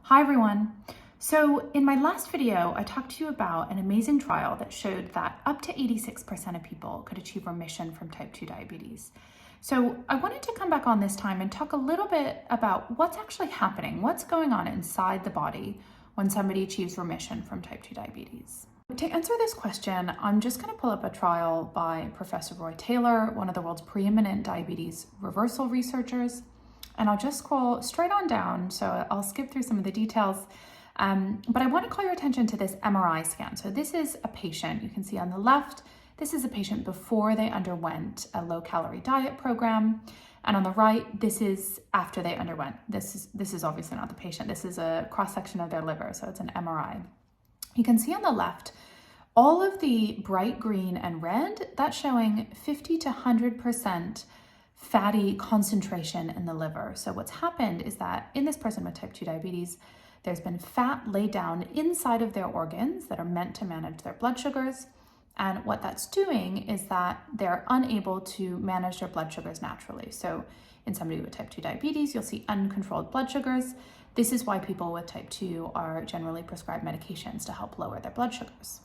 Hi everyone. So in my last video, I talked to you about an amazing trial that showed that up to 86% of people could achieve remission from type 2 diabetes. So I wanted to come back on this time and talk a little bit about what's actually happening, what's going on inside the body when somebody achieves remission from type 2 diabetes. To answer this question, I'm just going to pull up a trial by Professor Roy Taylor, one of the world's preeminent diabetes reversal researchers. And I'll just scroll straight on down, so I'll skip through some of the details. But I want to call your attention to this MRI scan. So this is a patient, you can see on the left, this is a patient before they underwent a low-calorie diet program. And on the right, this is after they underwent. This is obviously not the patient. This is a cross-section of their liver, so it's an MRI. You can see on the left, all of the bright green and red, that's showing 50 to 100% fatty concentration in the liver. So what's happened is that in this person with type 2 diabetes, there's been fat laid down inside of their organs that are meant to manage their blood sugars. And what that's doing is that they're unable to manage their blood sugars naturally. So in somebody with type 2 diabetes, you'll see uncontrolled blood sugars. This is why people with type 2 are generally prescribed medications to help lower their blood sugars.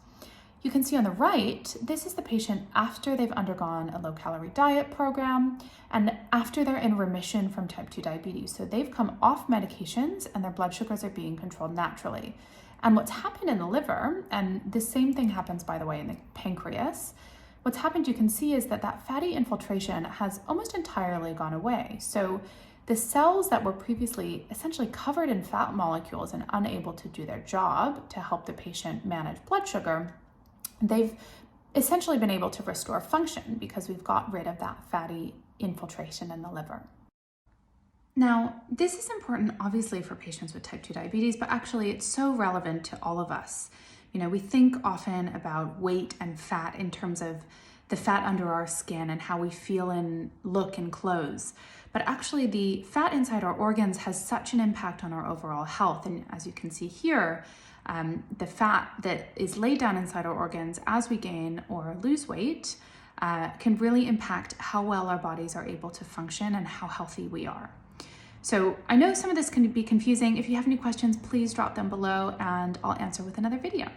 You can see on the right, this is the patient after they've undergone a low-calorie diet program and after they're in remission from type 2 diabetes. So they've come off medications and their blood sugars are being controlled naturally. And what's happened in the liver, and the same thing happens, by the way, in the pancreas, what's happened, you can see, is that that fatty infiltration has almost entirely gone away. So the cells that were previously essentially covered in fat molecules and unable to do their job to help the patient manage blood sugar, they've essentially been able to restore function because we've got rid of that fatty infiltration in the liver. Now, this is important obviously for patients with type 2 diabetes, but actually it's so relevant to all of us. You know, we think often about weight and fat in terms of the fat under our skin and how we feel and look in clothes. But actually the fat inside our organs has such an impact on our overall health. And as you can see here, the fat that is laid down inside our organs as we gain or lose weight can really impact how well our bodies are able to function and how healthy we are. So I know some of this can be confusing. If you have any questions, please drop them below and I'll answer with another video.